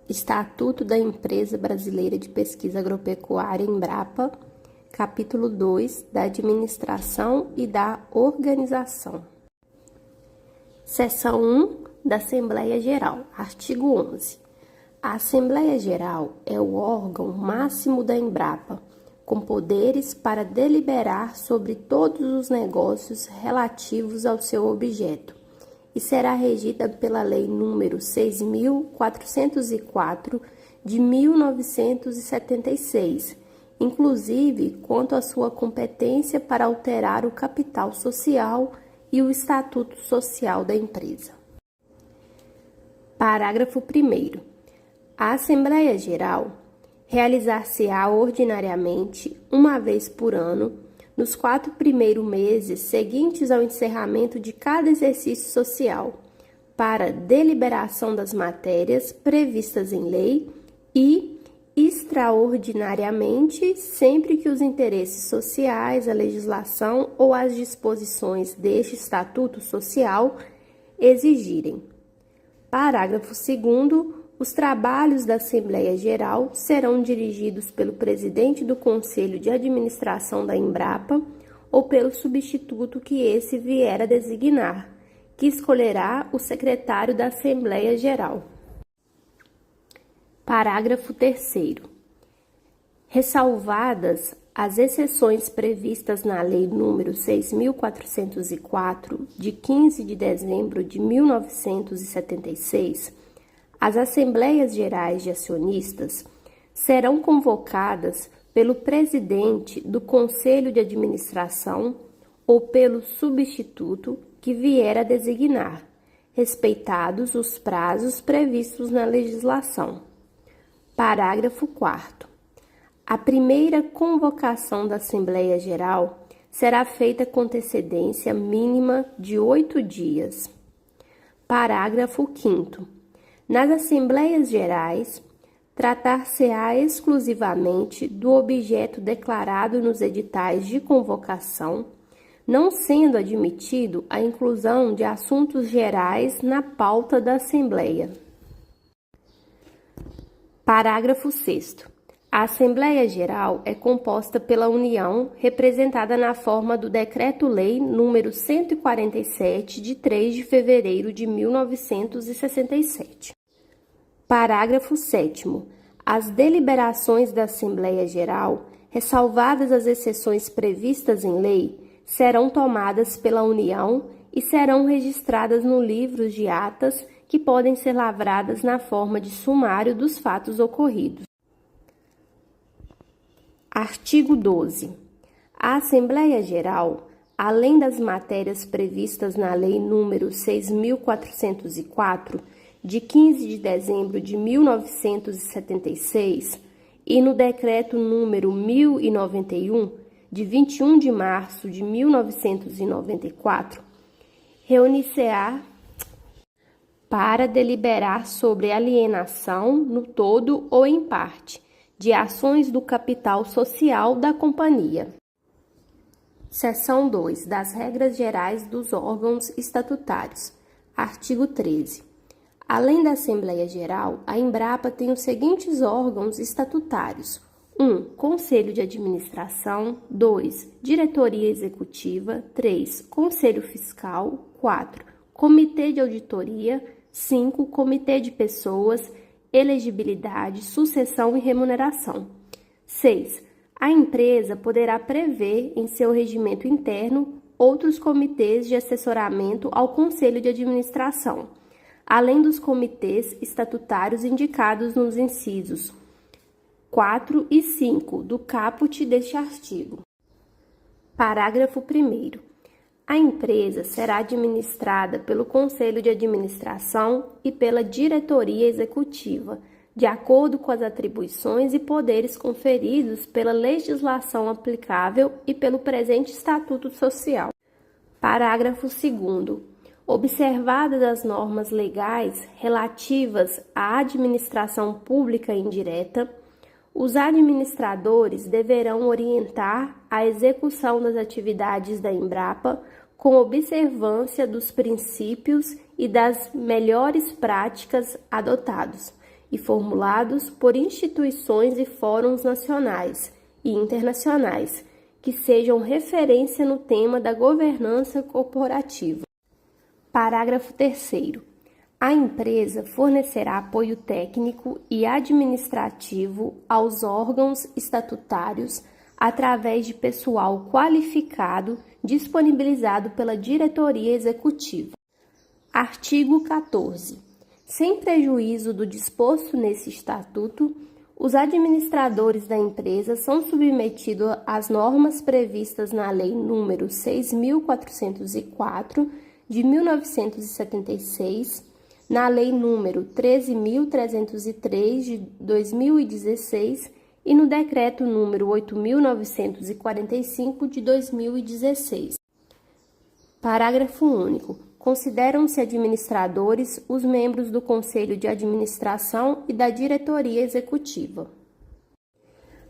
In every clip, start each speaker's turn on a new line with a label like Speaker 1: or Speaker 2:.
Speaker 1: Estatuto da Empresa Brasileira de Pesquisa Agropecuária, Embrapa, capítulo 2, da Administração e da Organização. Seção 1 da Assembleia Geral, artigo 11. A Assembleia Geral é o órgão máximo da Embrapa, com poderes para deliberar sobre todos os negócios relativos ao seu objeto, e será regida pela Lei nº 6.404, de 1976, inclusive quanto à sua competência para alterar o capital social e o estatuto social da empresa. Parágrafo 1º. A Assembleia Geral realizar-se-á ordinariamente, uma vez por ano, nos 4 primeiros meses seguintes ao encerramento de cada exercício social, para deliberação das matérias previstas em lei e, extraordinariamente, sempre que os interesses sociais, a legislação ou as disposições deste Estatuto Social exigirem. Parágrafo 2º. Os trabalhos da Assembleia Geral serão dirigidos pelo presidente do Conselho de Administração da Embrapa ou pelo substituto que esse vier a designar, que escolherá o secretário da Assembleia Geral. Parágrafo 3º. Ressalvadas as exceções previstas na Lei nº 6.404, de 15 de dezembro de 1976, as Assembleias Gerais de Acionistas serão convocadas pelo presidente do Conselho de Administração ou pelo substituto que vier a designar, respeitados os prazos previstos na legislação. Parágrafo 4º. A primeira convocação da Assembleia Geral será feita com antecedência mínima de 8 dias. Parágrafo 5º. Nas Assembleias Gerais, tratar-se-á exclusivamente do objeto declarado nos editais de convocação, não sendo admitido a inclusão de assuntos gerais na pauta da Assembleia. Parágrafo 6º. A Assembleia Geral é composta pela União, representada na forma do Decreto-Lei nº 147, de 3 de fevereiro de 1967. Parágrafo 7º. As deliberações da Assembleia Geral, ressalvadas as exceções previstas em lei, serão tomadas pela União e serão registradas no livro de atas que podem ser lavradas na forma de sumário dos fatos ocorridos. Artigo 12. A Assembleia Geral, além das matérias previstas na Lei nº 6.404, de 15 de dezembro de 1976, e no Decreto número 1091, de 21 de março de 1994, reunir-se-á para deliberar sobre alienação, no todo ou em parte, de ações do capital social da companhia. Seção 2. Das regras gerais dos órgãos estatutários. Artigo 13. Além da Assembleia Geral, a Embrapa tem os seguintes órgãos estatutários: 1. Conselho de Administração. 2. Diretoria Executiva. 3. Conselho Fiscal. 4. Comitê de Auditoria. 5. Comitê de Pessoas, Elegibilidade, Sucessão e Remuneração. 6. A empresa poderá prever em seu regimento interno outros comitês de assessoramento ao Conselho de Administração, além dos comitês estatutários indicados nos incisos 4 e 5 do caput deste artigo. Parágrafo 1º. A empresa será administrada pelo Conselho de Administração e pela Diretoria Executiva, de acordo com as atribuições e poderes conferidos pela legislação aplicável e pelo presente Estatuto Social. Parágrafo 2º. Observadas as normas legais relativas à administração pública indireta, os administradores deverão orientar a execução das atividades da Embrapa com observância dos princípios e das melhores práticas adotados, e formulados por instituições e fóruns nacionais e internacionais que sejam referência no tema da governança corporativa. Parágrafo 3º. A empresa fornecerá apoio técnico e administrativo aos órgãos estatutários através de pessoal qualificado disponibilizado pela diretoria executiva. Artigo 14. Sem prejuízo do disposto nesse estatuto, os administradores da empresa são submetidos às normas previstas na Lei nº 6.404, de 1976, na Lei nº 13.303, de 2016 e no Decreto nº 8.945, de 2016. Parágrafo único. Consideram-se administradores os membros do Conselho de Administração e da Diretoria Executiva.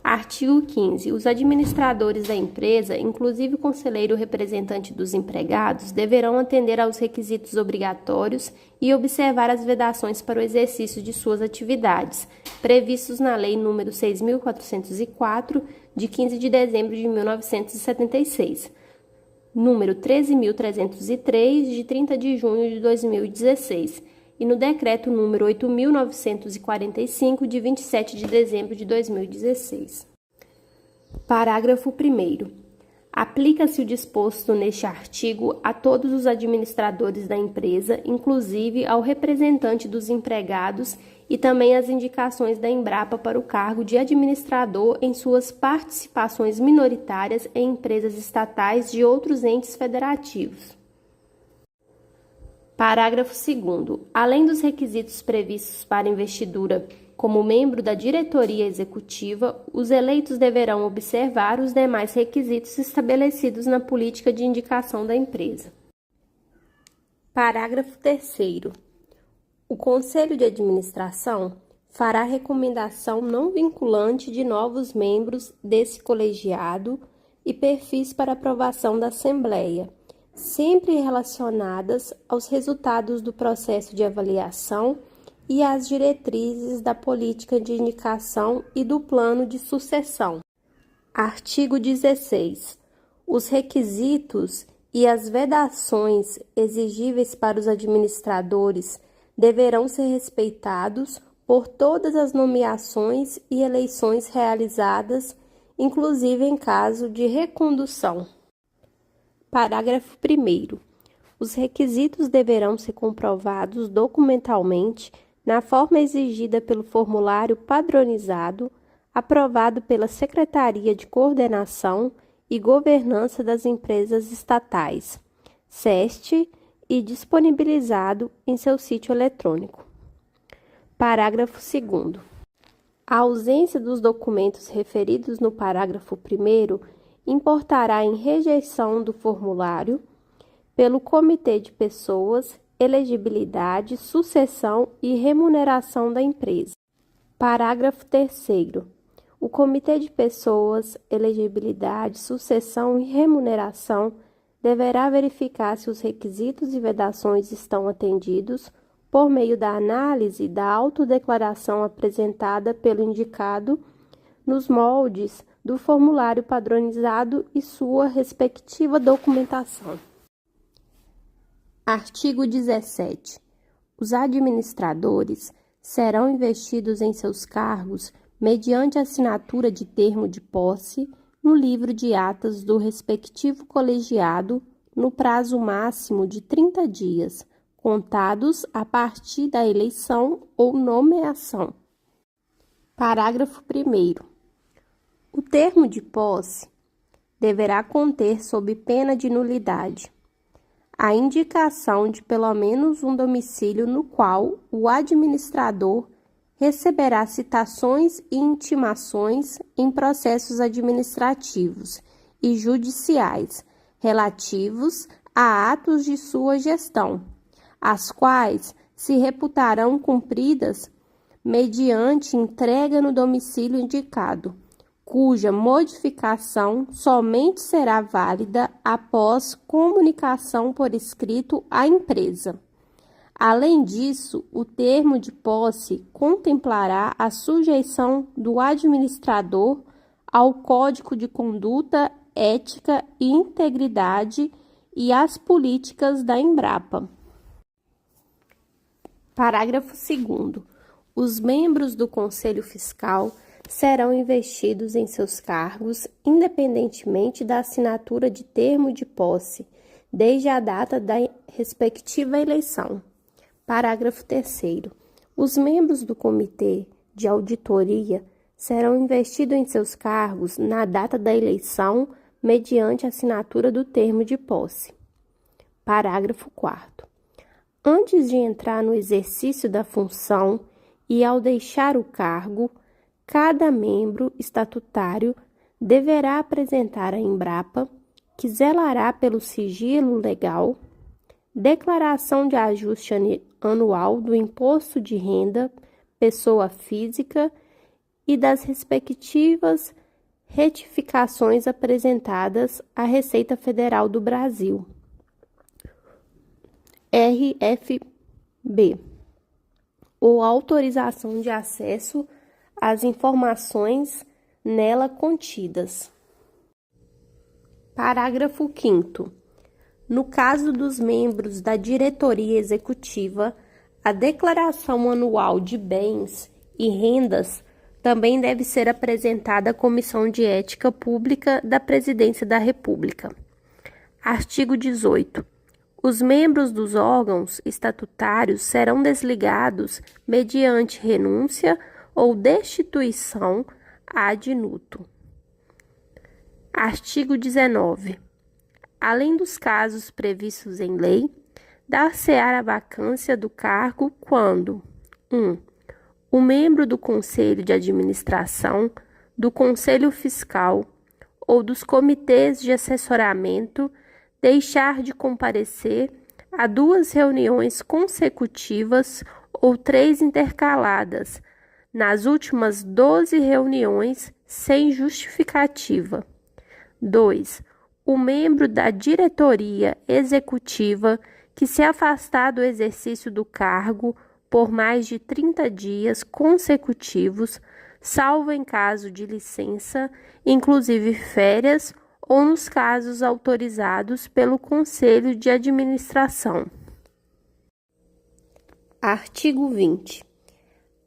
Speaker 1: Artigo 15. Os administradores da empresa, inclusive o conselheiro representante dos empregados, deverão atender aos requisitos obrigatórios e observar as vedações para o exercício de suas atividades, previstos na Lei nº 6.404, de 15 de dezembro de 1976, número 13.303, de 30 de junho de 2016, e no Decreto número 8.945, de 27 de dezembro de 2016. Parágrafo 1º. Aplica-se o disposto neste artigo a todos os administradores da empresa, inclusive ao representante dos empregados e também às indicações da Embrapa para o cargo de administrador em suas participações minoritárias em empresas estatais de outros entes federativos. Parágrafo 2º. Além dos requisitos previstos para investidura como membro da diretoria executiva, os eleitos deverão observar os demais requisitos estabelecidos na política de indicação da empresa. Parágrafo 3º. O Conselho de Administração fará recomendação não vinculante de novos membros desse colegiado e perfis para aprovação da Assembleia, sempre relacionadas aos resultados do processo de avaliação e às diretrizes da política de indicação e do plano de sucessão. Artigo 16. Os requisitos e as vedações exigíveis para os administradores deverão ser respeitados por todas as nomeações e eleições realizadas, inclusive em caso de recondução. Parágrafo 1º. Os requisitos deverão ser comprovados documentalmente na forma exigida pelo formulário padronizado, aprovado pela Secretaria de Coordenação e Governança das Empresas Estatais, SEST, e disponibilizado em seu sítio eletrônico. Parágrafo 2º. A ausência dos documentos referidos no parágrafo 1º importará em rejeição do formulário pelo Comitê de Pessoas, Elegibilidade, Sucessão e Remuneração da empresa. Parágrafo 3º. O Comitê de Pessoas, Elegibilidade, Sucessão e Remuneração deverá verificar se os requisitos e vedações estão atendidos por meio da análise da autodeclaração apresentada pelo indicado nos moldes do formulário padronizado e sua respectiva documentação. Artigo 17. Os administradores serão investidos em seus cargos mediante assinatura de termo de posse no livro de atas do respectivo colegiado no prazo máximo de 30 dias, contados a partir da eleição ou nomeação. Parágrafo 1º. O termo de posse deverá conter, sob pena de nulidade, a indicação de pelo menos um domicílio no qual o administrador receberá citações e intimações em processos administrativos e judiciais relativos a atos de sua gestão, as quais se reputarão cumpridas mediante entrega no domicílio indicado, cuja modificação somente será válida após comunicação por escrito à empresa, Além disso, o termo de posse contemplará a sujeição do administrador ao Código de Conduta, Ética e Integridade e às políticas da Embrapa. Parágrafo 2º. Os membros do Conselho Fiscal serão investidos em seus cargos, independentemente da assinatura de termo de posse, desde a data da respectiva eleição. Parágrafo 3º. Os membros do Comitê de Auditoria serão investidos em seus cargos na data da eleição, mediante a assinatura do termo de posse. Parágrafo 4º. Antes de entrar no exercício da função e ao deixar o cargo, cada membro estatutário deverá apresentar à Embrapa, que zelará pelo sigilo legal, declaração de ajuste anual do imposto de renda, pessoa física e das respectivas retificações apresentadas à Receita Federal do Brasil, RFB, ou autorização de acesso às informações nela contidas. Parágrafo 5º. No caso dos membros da diretoria executiva, a declaração anual de bens e rendas também deve ser apresentada à Comissão de Ética Pública da Presidência da República. Artigo 18. Os membros dos órgãos estatutários serão desligados mediante renúncia ou destituição ad nutum. Artigo 19. Além dos casos previstos em lei, dar-se-á a vacância do cargo quando 1. O membro do Conselho de Administração, do Conselho Fiscal ou dos comitês de assessoramento deixar de comparecer a 2 reuniões consecutivas ou 3 intercaladas, nas últimas 12 reuniões sem justificativa. 2. O membro da diretoria executiva que se afastar do exercício do cargo por mais de 30 dias consecutivos, salvo em caso de licença, inclusive férias, ou nos casos autorizados pelo Conselho de Administração. Artigo 20.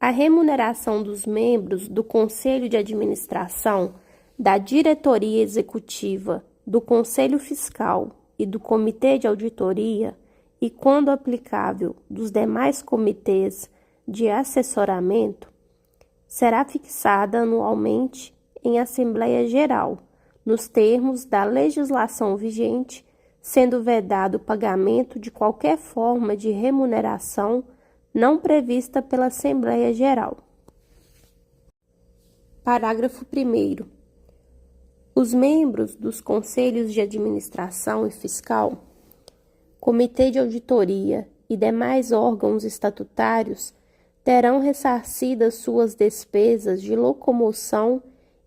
Speaker 1: A remuneração dos membros do Conselho de Administração, da diretoria executiva, do Conselho Fiscal e do Comitê de Auditoria, e, quando aplicável, dos demais comitês de assessoramento, será fixada anualmente em Assembleia Geral, nos termos da legislação vigente, sendo vedado o pagamento de qualquer forma de remuneração não prevista pela Assembleia Geral. Parágrafo 1º. Os membros dos Conselhos de Administração e Fiscal, Comitê de Auditoria e demais órgãos estatutários terão ressarcidas suas despesas de locomoção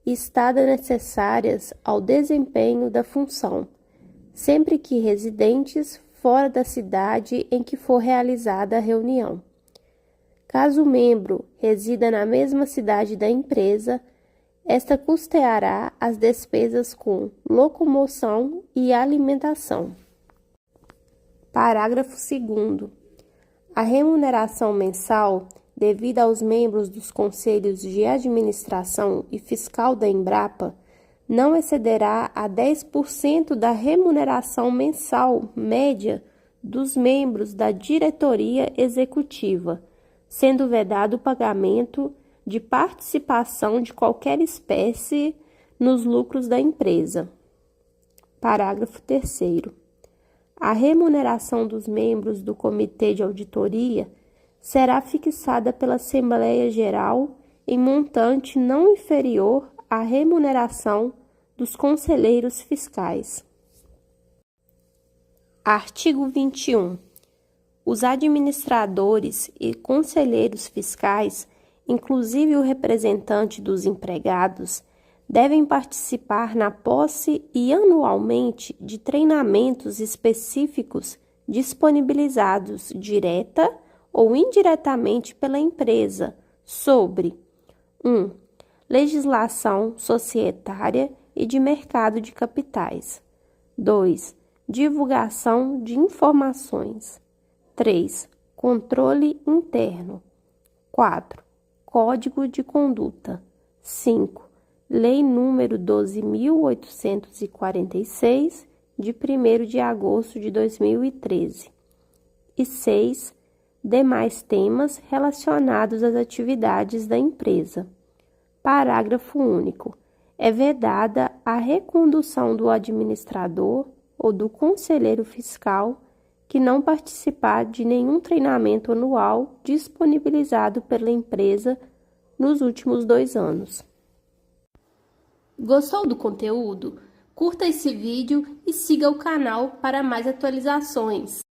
Speaker 1: e estada necessárias ao desempenho da função, sempre que residentes fora da cidade em que for realizada a reunião. Caso o membro resida na mesma cidade da empresa, esta custeará as despesas com locomoção e alimentação. Parágrafo 2º. A remuneração mensal devida aos membros dos Conselhos de Administração e Fiscal da Embrapa não excederá a 10% da remuneração mensal média dos membros da diretoria executiva, sendo vedado o pagamento de participação de qualquer espécie nos lucros da empresa. Parágrafo 3º. A remuneração dos membros do Comitê de Auditoria será fixada pela Assembleia Geral em montante não inferior à remuneração dos conselheiros fiscais. Artigo 21. Os administradores e conselheiros fiscais, inclusive o representante dos empregados, devem participar na posse e anualmente de treinamentos específicos disponibilizados direta ou indiretamente pela empresa sobre 1. Legislação societária e de mercado de capitais. 2. Divulgação de informações. 3. Controle interno. 4. Código de conduta. 5. Lei número 12.846, de 1º de agosto de 2013. E 6. Demais temas relacionados às atividades da empresa. Parágrafo único. É vedada a recondução do administrador ou do conselheiro fiscal que não participar de nenhum treinamento anual disponibilizado pela empresa nos últimos 2 anos. Gostou do conteúdo? Curta esse vídeo e siga o canal para mais atualizações.